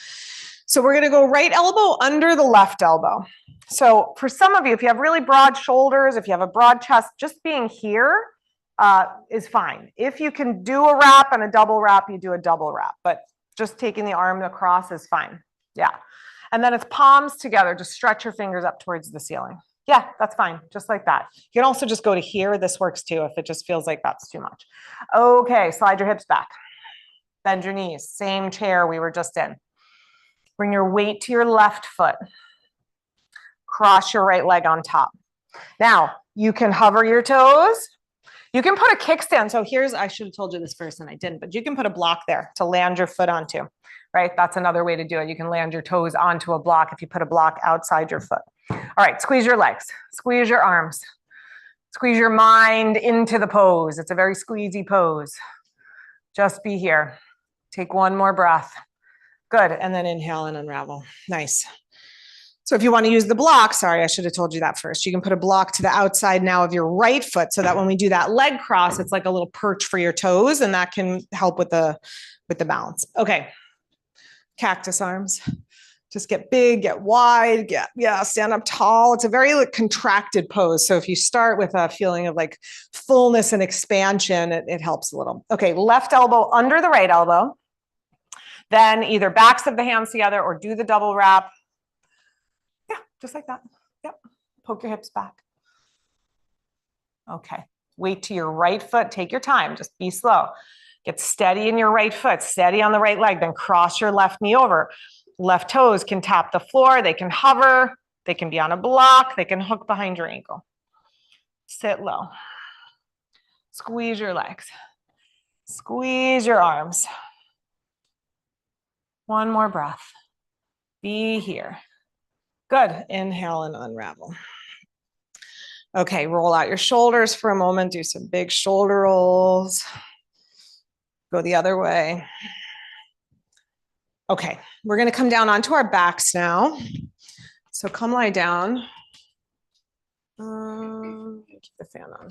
So we're gonna go right elbow under the left elbow. So for some of you, if you have really broad shoulders, if you have a broad chest, just being here is fine. If you can do a wrap and a double wrap, you do a double wrap, but just taking the arm across is fine. Yeah. And then it's palms together. Just stretch your fingers up towards the ceiling. Yeah, that's fine. Just like that. You can also just go to here. This works too if it just feels like that's too much. Okay, slide your hips back. Bend your knees. Same chair we were just in. Bring your weight to your left foot. Cross your right leg on top. Now, you can hover your toes. You can put a kickstand. So here's, I should have told you this first and I didn't, but you can put a block there to land your foot onto, right? That's another way to do it. You can land your toes onto a block if you put a block outside your foot. All right, squeeze your legs, squeeze your arms, squeeze your mind into the pose. It's a very squeezy pose. Just be here. Take one more breath. Good, and then inhale and unravel. Nice. So if you want to use the block, sorry, I should have told you that first. You can put a block to the outside now of your right foot so that when we do that leg cross, it's like a little perch for your toes, and that can help with the balance. Okay, cactus arms. Just get big, get wide, stand up tall. It's a very contracted pose. So if you start with a feeling of like fullness and expansion, it helps a little. Okay, left elbow under the right elbow. Then either backs of the hands together or do the double wrap. Yeah, just like that. Yep. Poke your hips back. Okay. Weight to your right foot. Take your time. Just be slow. Get steady in your right foot, steady on the right leg, then cross your left knee over. Left toes can tap the floor. They can hover. They can be on a block. They can hook behind your ankle. Sit low. Squeeze your legs. Squeeze your arms. One more breath. Be here. Good. Inhale and unravel. Okay, roll out your shoulders for a moment. Do some big shoulder rolls. Go the other way. Okay, we're going to come down onto our backs now. So come lie down. Keep the fan on.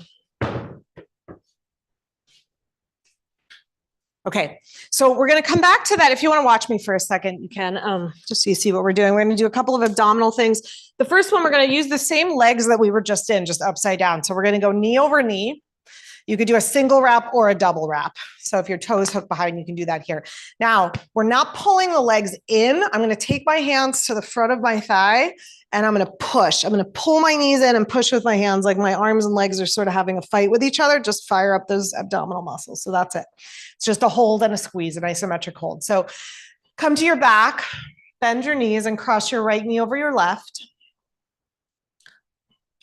Okay, so we're going to come back to that. If you want to watch me for a second, you can, just so you see what we're doing. We're going to do a couple of abdominal things. The first one, we're going to use the same legs that we were just in, just upside down. So we're going to go knee over knee. You could do a single wrap or a double wrap. So if your toes hook behind, you can do that here. Now, we're not pulling the legs in. I'm going to take my hands to the front of my thigh and I'm going to push. I'm going to pull my knees in and push with my hands, like my arms and legs are sort of having a fight with each other. Just fire up those abdominal muscles. So that's it. It's just a hold and a squeeze, an isometric hold. So come to your back, bend your knees and cross your right knee over your left.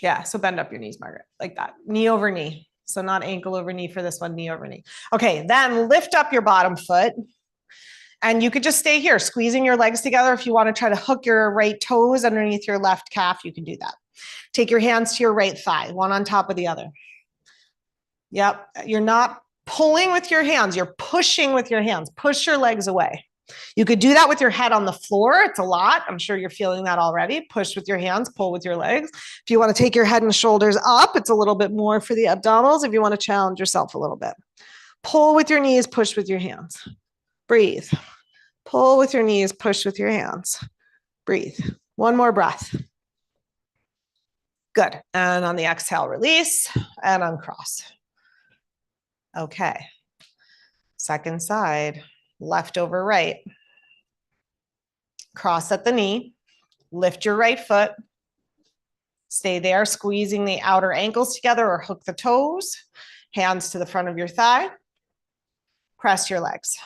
Yeah, so bend up your knees, Margaret, like that. Knee over knee. So not ankle over knee for this one, knee over knee. Okay, then lift up your bottom foot. And you could just stay here, squeezing your legs together. If you want to try to hook your right toes underneath your left calf, you can do that. Take your hands to your right thigh, one on top of the other. Yep, you're not pulling with your hands, you're pushing with your hands. Push your legs away. You could do that with your head on the floor. It's a lot. I'm sure you're feeling that already. Push with your hands, pull with your legs. If you want to take your head and shoulders up, it's a little bit more for the abdominals. If you want to challenge yourself a little bit, pull with your knees, push with your hands. Breathe. Pull with your knees, push with your hands. Breathe. One more breath. Good. And on the exhale, release and uncross. Okay. Second side, left over right. Cross at the knee. Lift your right foot. Stay there, squeezing the outer ankles together or hook the toes. Hands to the front of your thigh. Press your legs.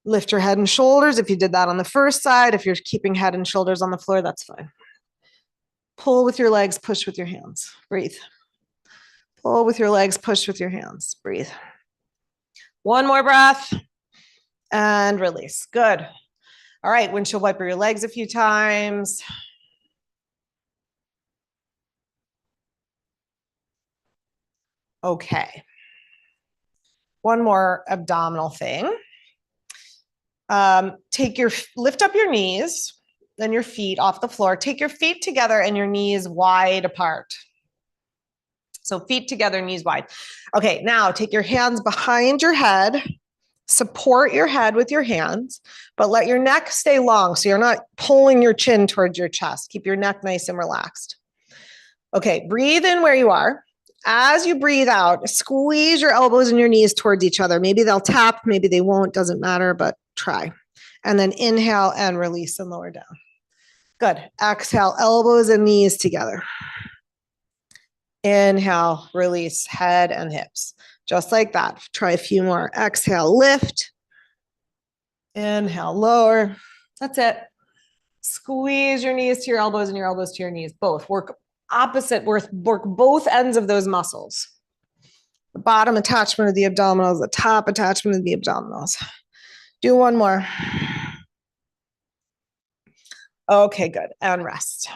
Lift your head and shoulders. If you did that on the first side, if you're keeping head and shoulders on the floor, that's fine. Pull with your legs, push with your hands. Breathe. Pull with your legs, push with your hands. Breathe. One more breath and release. Good. All right, windshield wiper your legs a few times. Okay. One more abdominal thing. Lift up your knees, then your feet off the floor. Take your feet together and your knees wide apart. So feet together, knees wide. Okay, now take your hands behind your head, support your head with your hands, but let your neck stay long so you're not pulling your chin towards your chest. Keep your neck nice and relaxed. Okay, breathe in where you are. As you breathe out, squeeze your elbows and your knees towards each other. Maybe they'll tap, maybe they won't, doesn't matter, but try. And then inhale and release and lower down. Good. Exhale, elbows and knees together. Inhale, release, head and hips. Just like that. Try a few more. Exhale, lift. Inhale, lower. That's it. Squeeze your knees to your elbows and your elbows to your knees. Both. Work opposite, work both ends of those muscles. The bottom attachment of the abdominals, the top attachment of the abdominals. Do one more. Okay, good. And rest.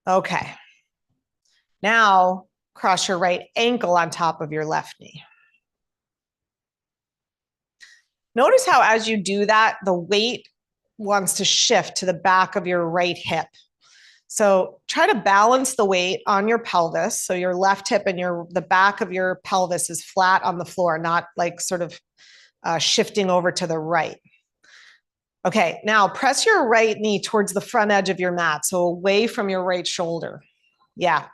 Okay. Now, cross your right ankle on top of your left knee. Notice how as you do that, the weight wants to shift to the back of your right hip. So try to balance the weight on your pelvis. So your left hip and the back of your pelvis is flat on the floor, not like sort of shifting over to the right. Okay, now press your right knee towards the front edge of your mat, so away from your right shoulder. Yeah.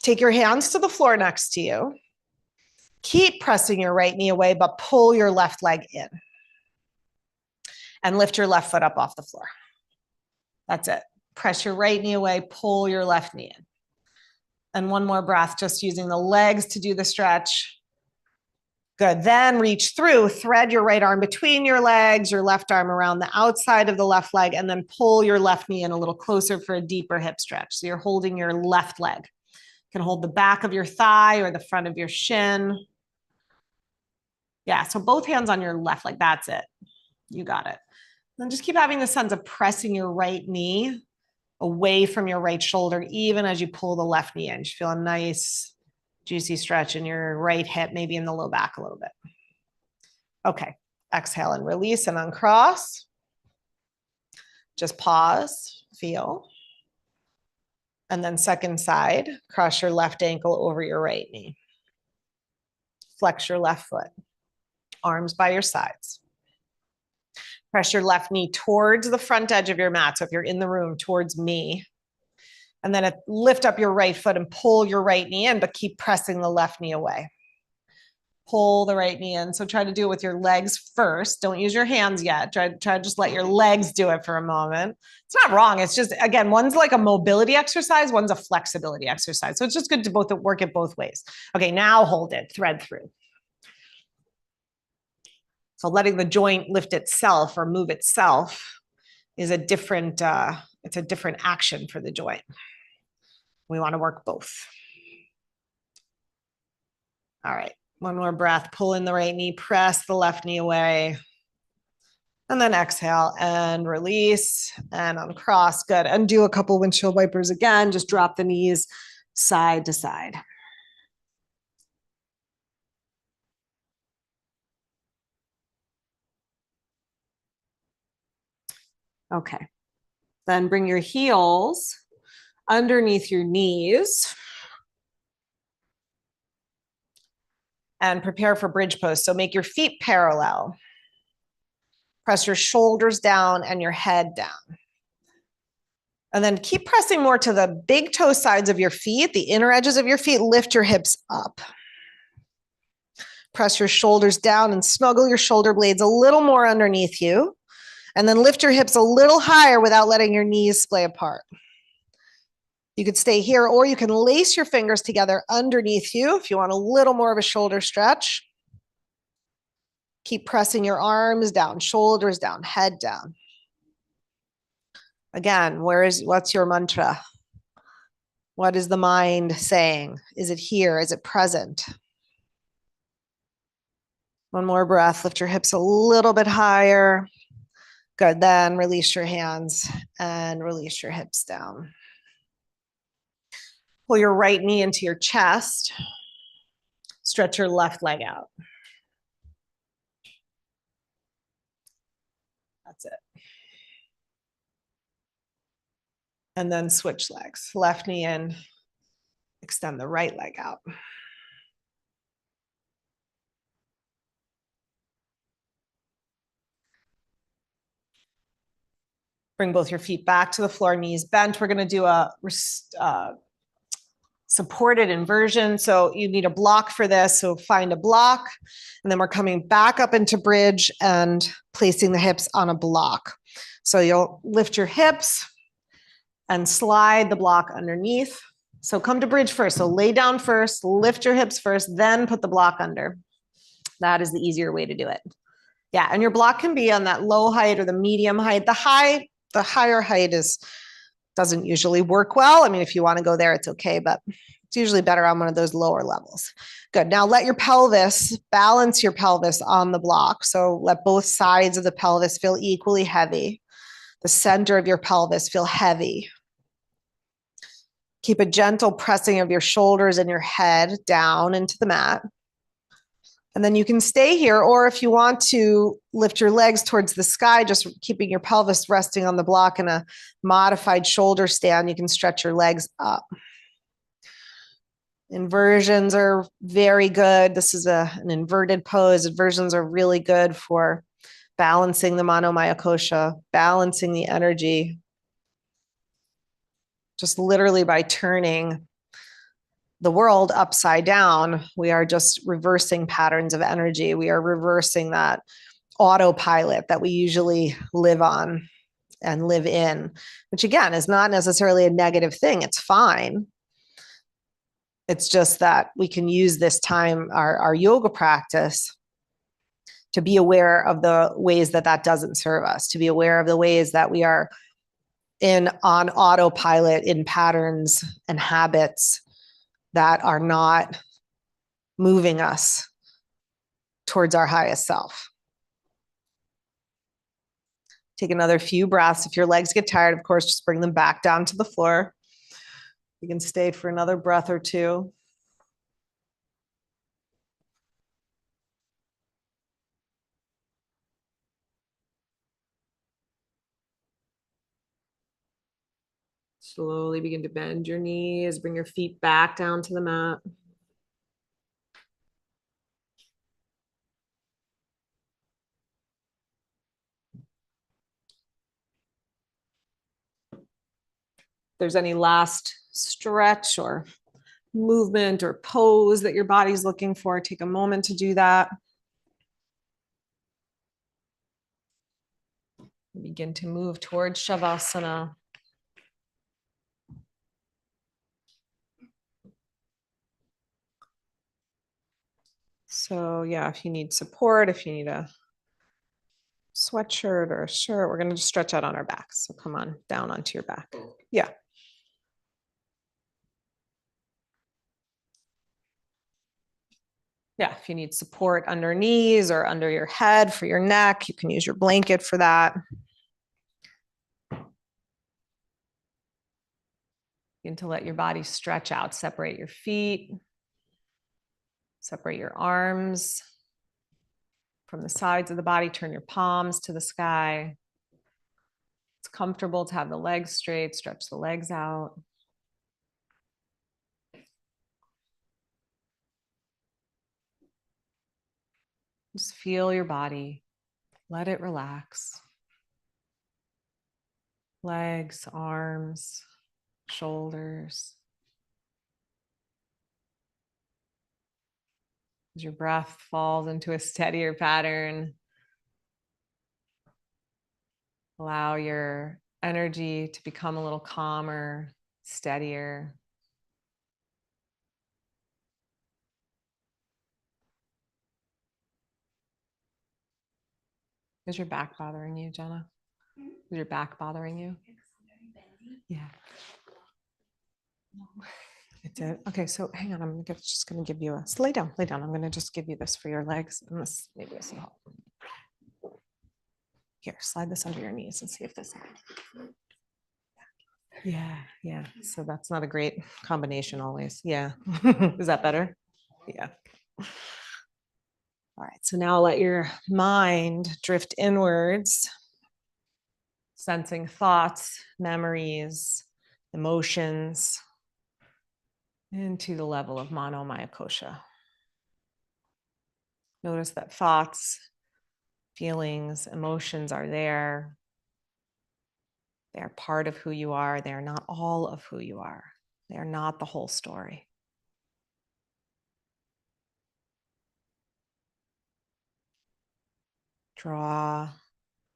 Take your hands to the floor next to you. Keep pressing your right knee away, but pull your left leg in. And lift your left foot up off the floor. That's it. Press your right knee away, pull your left knee in. And one more breath, just using the legs to do the stretch. Good. Then reach through, thread your right arm between your legs, your left arm around the outside of the left leg, and then pull your left knee in a little closer for a deeper hip stretch. So you're holding your left leg. You can hold the back of your thigh or the front of your shin. Yeah, so both hands on your left leg. That's it. You got it. Then just keep having the sense of pressing your right knee away from your right shoulder, even as you pull the left knee in. You feel a nice, juicy stretch in your right hip, maybe in the low back a little bit. Okay, exhale and release and uncross. Just pause, feel. And then second side, cross your left ankle over your right knee. flex your left foot. Arms by your sides. Press your left knee towards the front edge of your mat. So if you're in the room, towards me. And then lift up your right foot and pull your right knee in, but keep pressing the left knee away. Pull the right knee in. So try to do it with your legs first. Don't use your hands yet. Try to just let your legs do it for a moment. It's not wrong. It's just, again, one's like a mobility exercise, one's a flexibility exercise. So it's just good to both work it both ways. Okay, now hold it, thread through. So letting the joint lift itself or move itself is a different, it's a different action for the joint. We want to work both. All right, one more breath. Pull in the right knee, press the left knee away. And then exhale and release and uncross. Good. And do a couple windshield wipers again. Just drop the knees side to side. Okay. Then bring your heels underneath your knees and prepare for bridge pose. So make your feet parallel. Press your shoulders down and your head down. And then keep pressing more to the big toe sides of your feet, the inner edges of your feet. Lift your hips up. Press your shoulders down and snuggle your shoulder blades a little more underneath you. And then lift your hips a little higher without letting your knees splay apart. You could stay here, or you can lace your fingers together underneath you if you want a little more of a shoulder stretch. Keep pressing your arms down, shoulders down, head down. Again, what's your mantra? What is the mind saying? Is it here? Is it present? One more breath. Lift your hips a little bit higher. Good. Then release your hands and release your hips down. Pull your right knee into your chest. Stretch your left leg out. That's it. And then switch legs. Left knee in. Extend the right leg out. Bring both your feet back to the floor, knees bent. We're going to do a supported inversion. So you need a block for this. So find a block. And then we're coming back up into bridge and placing the hips on a block. So you'll lift your hips and slide the block underneath. So come to bridge first. So lay down first, lift your hips first, then put the block under. That is the easier way to do it. Yeah, and your block can be on that low height or the medium height. The higher height doesn't usually work well. I mean, if you want to go there, it's okay, but it's usually better on one of those lower levels. Good. Now let your pelvis, balance your pelvis on the block. So let both sides of the pelvis feel equally heavy. The center of your pelvis feel heavy. Keep a gentle pressing of your shoulders and your head down into the mat. And then you can stay here, or if you want to lift your legs towards the sky, just keeping your pelvis resting on the block in a modified shoulder stand, you can stretch your legs up. Inversions are very good. This is an inverted pose. Inversions are really good for balancing the Manomayakosha, balancing the energy. Just literally by turning the world upside down, we are just reversing patterns of energy. We are reversing that autopilot that we usually live on and live in, which again is not necessarily a negative thing. It's fine. It's just that we can use this time, our yoga practice, to be aware of the ways that doesn't serve us, to be aware of the ways that we are on autopilot in patterns and habits that are not moving us towards our highest self. Take another few breaths. If your legs get tired, of course, just bring them back down to the floor. You can stay for another breath or two. Slowly begin to bend your knees, bring your feet back down to the mat. there's any last stretch or movement or pose that your body's looking for, take a moment to do that. Begin to move towards Shavasana. So yeah, if you need support, if you need a sweatshirt or a shirt, we're going to just stretch out on our backs. So come on down onto your back. Yeah. Yeah, if you need support under knees or under your head for your neck, you can use your blanket for that. Begin to let your body stretch out, separate your feet, separate your arms from the sides of the body, turn your palms to the sky. It's comfortable to have the legs straight, stretch the legs out. Just feel your body, let it relax. Legs, arms, shoulders. As your breath falls into a steadier pattern, allow your energy to become a little calmer, steadier. Is your back bothering you, Jenna? Is your back bothering you? Yeah. It did. Okay, so hang on. Just going to give you a lay down, lay down. I'm going to just give you this for your legs, and this maybe this will help. Here, slide this under your knees and see if this helps. Yeah. So that's not a great combination always. Yeah. Is that better? Yeah. All right. So now let your mind drift inwards, sensing thoughts, memories, emotions into the level of Manomayakosha. Notice that thoughts, feelings, emotions are there. They are part of who you are. They are not all of who you are. They are not the whole story. Draw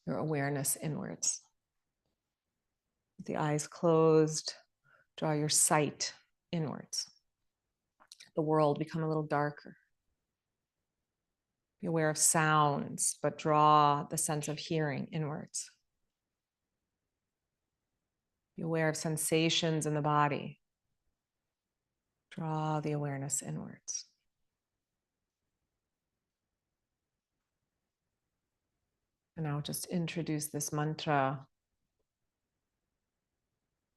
your awareness inwards. With the eyes closed, draw your sight inwards. The world become a little darker. Be aware of sounds, but draw the sense of hearing inwards. Be aware of sensations in the body. Draw the awareness inwards. And now just introduce this mantra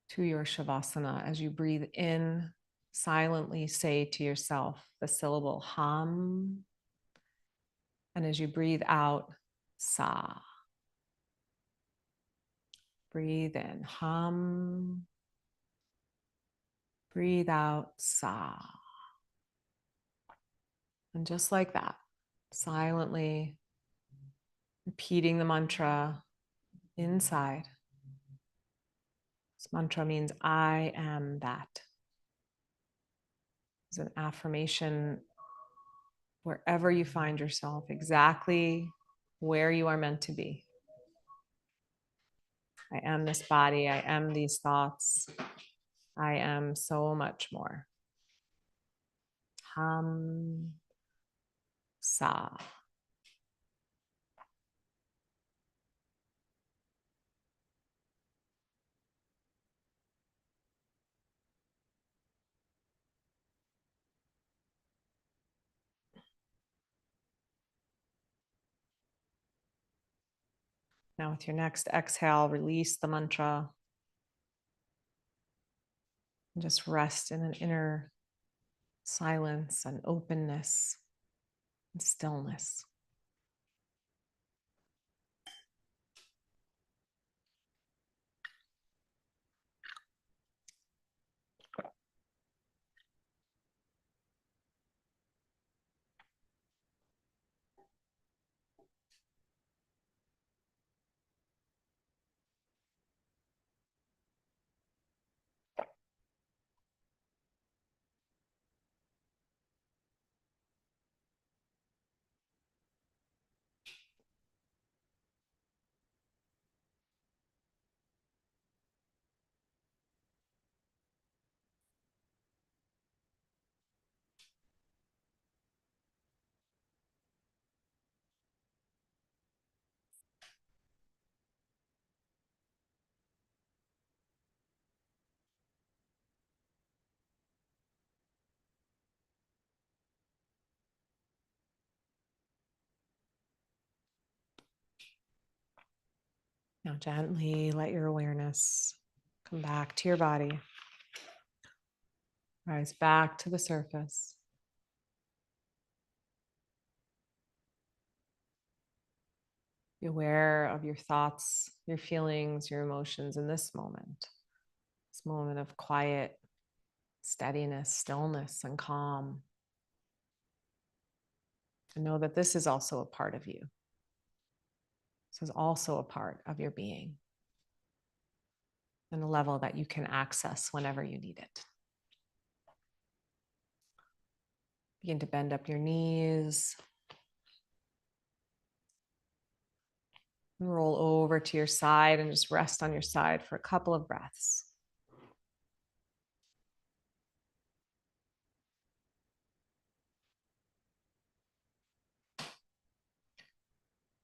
to your Shavasana. As you breathe in, silently say to yourself the syllable hum. And as you breathe out, sa. Breathe in, hum. Breathe out, sa. And just like that, silently repeating the mantra inside. This mantra means I am that. It's an affirmation wherever you find yourself, exactly where you are meant to be. I am this body. I am these thoughts. I am so much more. Hum, sa. Now with your next exhale, release the mantra. And just rest in an inner silence and openness and stillness. Now gently let your awareness come back to your body. Rise back to the surface. Be aware of your thoughts, your feelings, your emotions in this moment of quiet, steadiness, stillness, and calm. And know that this is also a part of you. This is also a part of your being, and a level that you can access whenever you need it. Begin to bend up your knees. Roll over to your side and just rest on your side for a couple of breaths.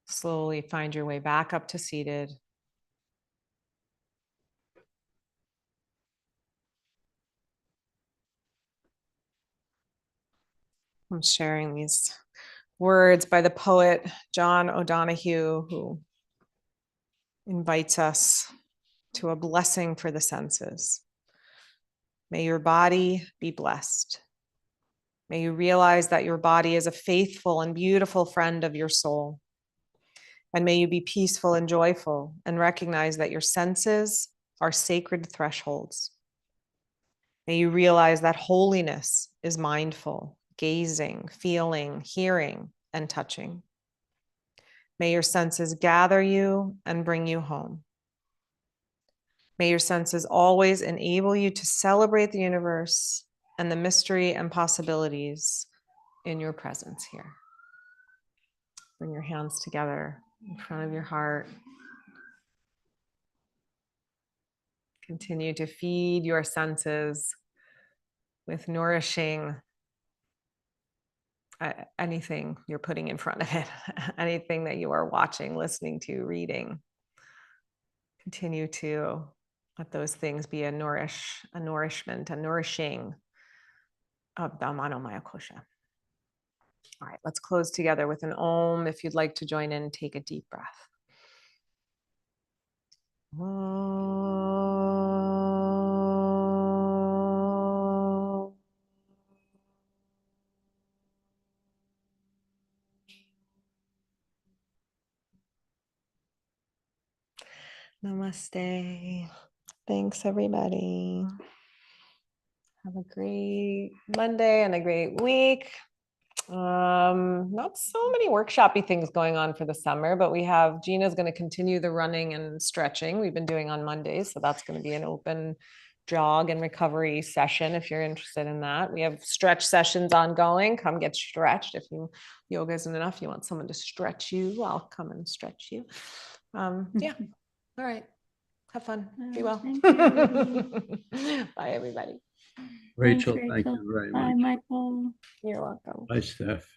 Slowly find your way back up to seated. I'm sharing these words by the poet John O'Donohue, who invites us to a blessing for the senses. May your body be blessed. May you realize that your body is a faithful and beautiful friend of your soul. And may you be peaceful and joyful and recognize that your senses are sacred thresholds. May you realize that holiness is mindful, gazing, feeling, hearing, and touching. May your senses gather you and bring you home. May your senses always enable you to celebrate the universe and the mystery and possibilities in your presence here. Bring your hands together in front of your heart. Continue to feed your senses with nourishing anything you're putting in front of it, anything that you are watching, listening to, reading. Continue to let those things be a nourishment, a nourishing of the Manomayakosha. All right, let's close together with an Om. If you'd like to join in, take a deep breath. Om. Namaste. Thanks, everybody. Have a great Monday and a great week. Not so many workshopy things going on for the summer, but we have Gina's going to continue the running and stretching we've been doing on Mondays. So that's going to be an open jog and recovery session if you're interested in that. We have stretch sessions ongoing. Come get stretched. If yoga isn't enough, you want someone to stretch you, I'll come and stretch you. Yeah. All right. Have fun. Be well. Bye, everybody. Rachel, Thanks, thank Rachel. you very Bye, much. Michael. You're welcome. Bye, Steph.